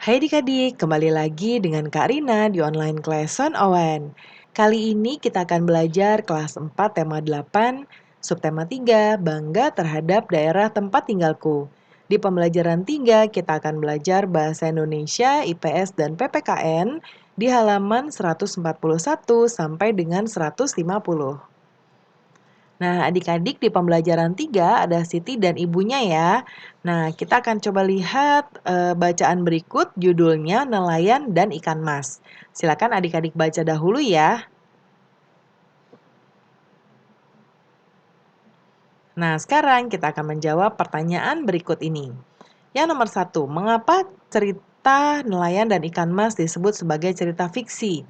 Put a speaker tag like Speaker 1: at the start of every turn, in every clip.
Speaker 1: Hai adik-adik, kembali lagi dengan Kak Rina di online Lesson Owen. Kali ini kita akan belajar kelas 4 tema 8, subtema 3, bangga terhadap daerah tempat tinggalku. Di pembelajaran 3, kita akan belajar bahasa Indonesia, IPS, dan PPKN di halaman 141 sampai dengan 150. Nah, adik-adik di pembelajaran 3 ada Siti dan ibunya ya. Nah, kita akan coba lihat bacaan berikut judulnya Nelayan dan Ikan Mas. Silakan adik-adik baca dahulu ya. Nah, sekarang kita akan menjawab pertanyaan berikut ini. Yang nomor 1, mengapa cerita Nelayan dan Ikan Mas disebut sebagai cerita fiksi?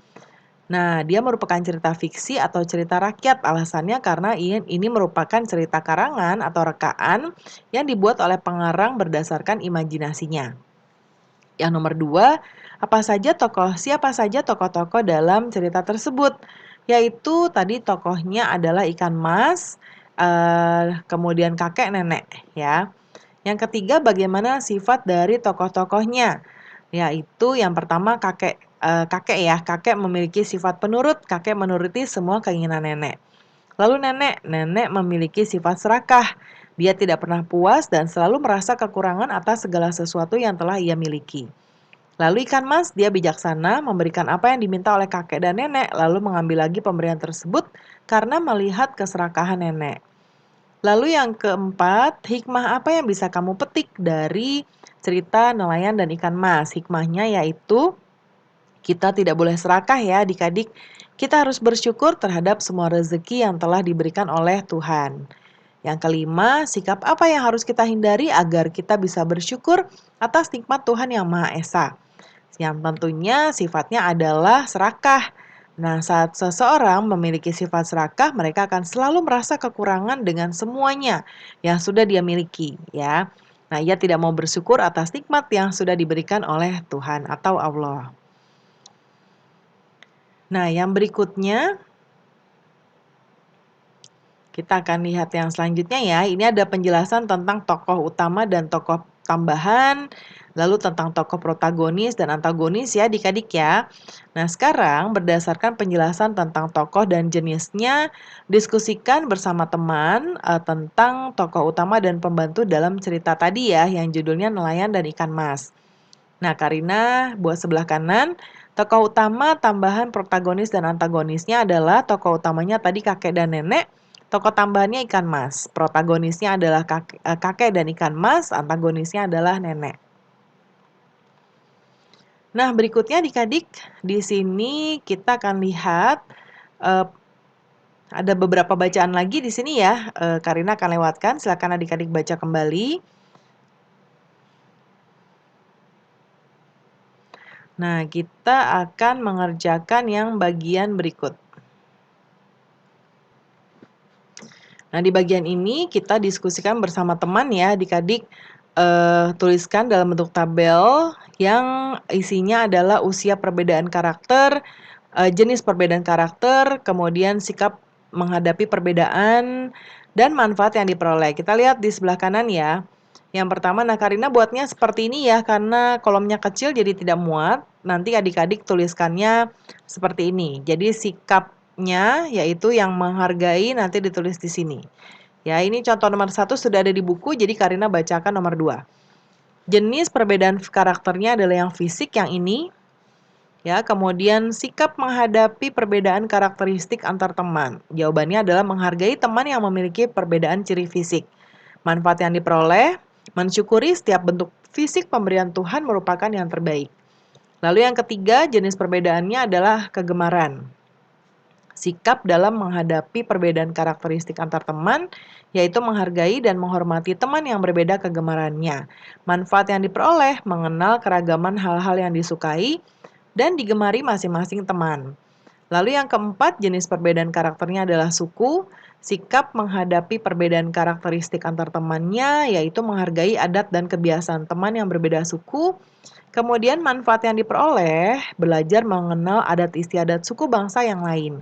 Speaker 1: Nah, dia merupakan cerita fiksi atau cerita rakyat. Alasannya karena ini merupakan cerita karangan atau rekaan yang dibuat oleh pengarang berdasarkan imajinasinya. Yang nomor 2, siapa saja tokoh-tokoh dalam cerita tersebut? Yaitu tadi tokohnya adalah ikan mas, kemudian kakek nenek ya. Yang ketiga, bagaimana sifat dari tokoh-tokohnya? Yaitu yang pertama kakek memiliki sifat penurut, kakek menuruti semua keinginan nenek. Lalu nenek memiliki sifat serakah. Dia tidak pernah puas dan selalu merasa kekurangan atas segala sesuatu yang telah ia miliki. Lalu ikan mas, dia bijaksana, memberikan apa yang diminta oleh kakek dan nenek, lalu mengambil lagi pemberian tersebut karena melihat keserakahan nenek. Lalu yang keempat, hikmah apa yang bisa kamu petik dari cerita nelayan dan ikan mas? Hikmahnya yaitu kita tidak boleh serakah ya adik-adik. Kita harus bersyukur terhadap semua rezeki yang telah diberikan oleh Tuhan. Yang kelima, sikap apa yang harus kita hindari agar kita bisa bersyukur atas nikmat Tuhan yang Maha Esa? Yang tentunya sifatnya adalah serakah. Nah, saat seseorang memiliki sifat serakah, mereka akan selalu merasa kekurangan dengan semuanya yang sudah dia miliki, ya. Nah, ia tidak mau bersyukur atas nikmat yang sudah diberikan oleh Tuhan atau Allah. Nah, yang berikutnya kita akan lihat yang selanjutnya ya. Ini ada penjelasan tentang tokoh utama dan tokoh tambahan, lalu tentang tokoh protagonis dan antagonis ya adik-adik ya. Nah, sekarang berdasarkan penjelasan tentang tokoh dan jenisnya, diskusikan bersama teman tentang tokoh utama dan pembantu dalam cerita tadi ya, yang judulnya Nelayan dan Ikan Mas. Nah, Karina buat sebelah kanan, tokoh utama, tambahan, protagonis, dan antagonisnya adalah tokoh utamanya tadi kakek dan nenek, tokoh tambahannya ikan mas. Protagonisnya adalah kakek dan ikan mas, antagonisnya adalah nenek. Nah, berikutnya adik-adik, di sini kita akan lihat ada beberapa bacaan lagi di sini ya. Karina akan lewatkan, silakan adik-adik baca kembali. Nah, kita akan mengerjakan yang bagian berikut. Nah, di bagian ini kita diskusikan bersama teman ya, adik-adik tuliskan dalam bentuk tabel yang isinya adalah usia perbedaan karakter, jenis perbedaan karakter, kemudian sikap menghadapi perbedaan, dan manfaat yang diperoleh. Kita lihat di sebelah kanan ya. Yang pertama, nah Karina buatnya seperti ini ya, karena kolomnya kecil jadi tidak muat. Nanti adik-adik tuliskannya seperti ini. Jadi sikapnya yaitu yang menghargai nanti ditulis di sini. Ya, ini contoh nomor 1 sudah ada di buku, jadi Karina bacakan nomor 2. Jenis perbedaan karakternya adalah yang fisik, yang ini. Ya, kemudian sikap menghadapi perbedaan karakteristik antar teman. Jawabannya adalah menghargai teman yang memiliki perbedaan ciri fisik. Manfaat yang diperoleh, mensyukuri setiap bentuk fisik pemberian Tuhan merupakan yang terbaik. Lalu yang ketiga, jenis perbedaannya adalah kegemaran. Sikap dalam menghadapi perbedaan karakteristik antar teman, yaitu menghargai dan menghormati teman yang berbeda kegemarannya. Manfaat yang diperoleh, mengenal keragaman hal-hal yang disukai dan digemari masing-masing teman. Lalu yang keempat, jenis perbedaan karakternya adalah suku. Sikap menghadapi perbedaan karakteristik antar temannya, yaitu menghargai adat dan kebiasaan teman yang berbeda suku. Kemudian manfaat yang diperoleh, belajar mengenal adat istiadat suku bangsa yang lain.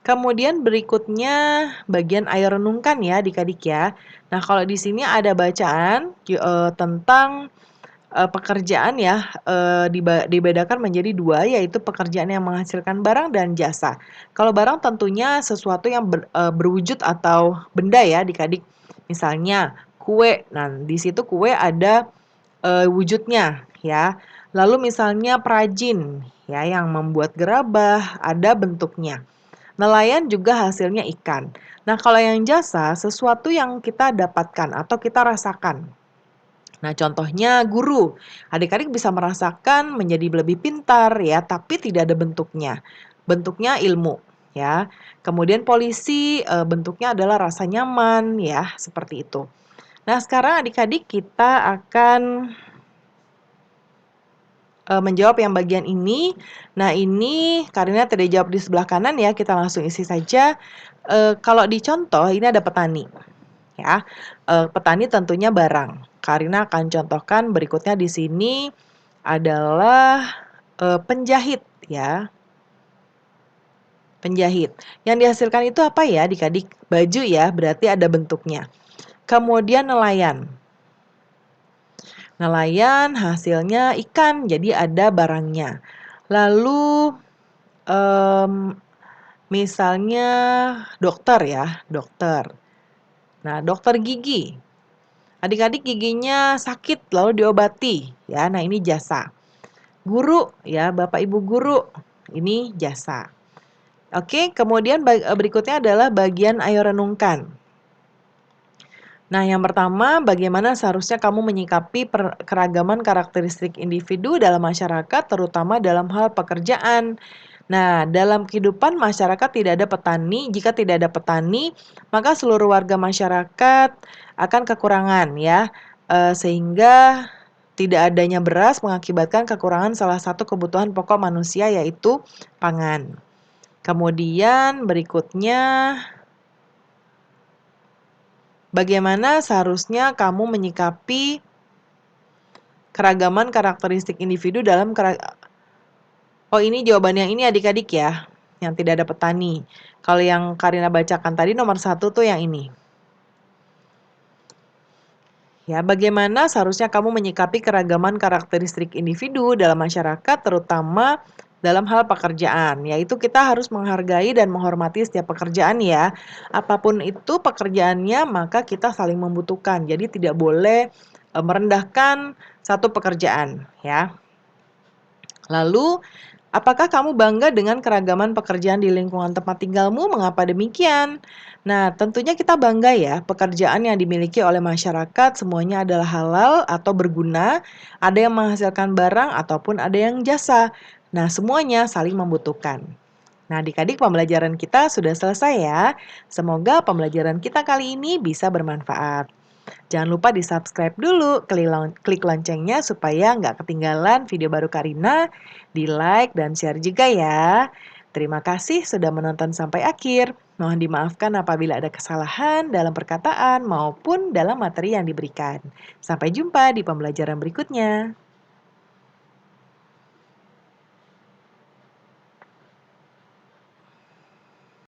Speaker 1: Kemudian berikutnya bagian ayo renungkan ya adik-adik ya. Nah, kalau di sini ada bacaan tentang pekerjaan ya, dibedakan menjadi 2, yaitu pekerjaan yang menghasilkan barang dan jasa. Kalau barang tentunya sesuatu yang berwujud atau benda ya Adik-adik. Misalnya kue, nah di situ kue ada, wujudnya ya. Lalu misalnya perajin ya yang membuat gerabah, ada bentuknya. Nelayan juga hasilnya ikan. Nah, kalau yang jasa, sesuatu yang kita dapatkan atau kita rasakan. Nah, contohnya guru. Adik-adik bisa merasakan menjadi lebih pintar ya, tapi tidak ada bentuknya. Bentuknya ilmu ya. Kemudian polisi bentuknya adalah rasa nyaman ya, seperti itu. Nah, sekarang adik-adik kita akan menjawab yang bagian ini. Nah, ini Karina tidak jawab di sebelah kanan ya, kita langsung isi saja. Kalau di contoh ini ada petani ya. Petani tentunya barang. Karina akan contohkan berikutnya di sini adalah penjahit ya. Penjahit. Yang dihasilkan itu apa ya adik-adik? Baju ya, berarti ada bentuknya. Kemudian nelayan. Nelayan hasilnya ikan, jadi ada barangnya. Lalu misalnya dokter ya, dokter. Nah, dokter gigi. Adik-adik giginya sakit lalu diobati ya. Nah, ini jasa. Guru ya, Bapak Ibu guru. Ini jasa. Oke, kemudian berikutnya adalah bagian ayo renungkan. Nah, yang pertama, bagaimana seharusnya kamu menyikapi keragaman karakteristik individu dalam masyarakat, terutama dalam hal pekerjaan. Nah, dalam kehidupan masyarakat tidak ada petani. Jika tidak ada petani, maka seluruh warga masyarakat akan kekurangan ya, sehingga tidak adanya beras mengakibatkan kekurangan salah satu kebutuhan pokok manusia yaitu pangan. Kemudian berikutnya, bagaimana seharusnya kamu menyikapi keragaman karakteristik individu dalam Oh, ini jawaban yang ini adik-adik ya, yang tidak ada petani. Kalau yang Karina bacakan tadi nomor 1 tuh yang ini. Ya, bagaimana seharusnya kamu menyikapi keragaman karakteristik individu dalam masyarakat, terutama dalam hal pekerjaan. Yaitu kita harus menghargai dan menghormati setiap pekerjaan ya. Apapun itu pekerjaannya, maka kita saling membutuhkan. Jadi tidak boleh merendahkan satu pekerjaan ya. Lalu, apakah kamu bangga dengan keragaman pekerjaan di lingkungan tempat tinggalmu? Mengapa demikian? Nah, tentunya kita bangga ya, pekerjaan yang dimiliki oleh masyarakat semuanya adalah halal atau berguna, ada yang menghasilkan barang ataupun ada yang jasa. Nah, semuanya saling membutuhkan. Nah, adik-adik pembelajaran kita sudah selesai ya. Semoga pembelajaran kita kali ini bisa bermanfaat. Jangan lupa di-subscribe dulu, klik loncengnya supaya nggak ketinggalan video baru Karina, di-like dan share juga ya. Terima kasih sudah menonton sampai akhir. Mohon dimaafkan apabila ada kesalahan dalam perkataan maupun dalam materi yang diberikan. Sampai jumpa di pembelajaran berikutnya.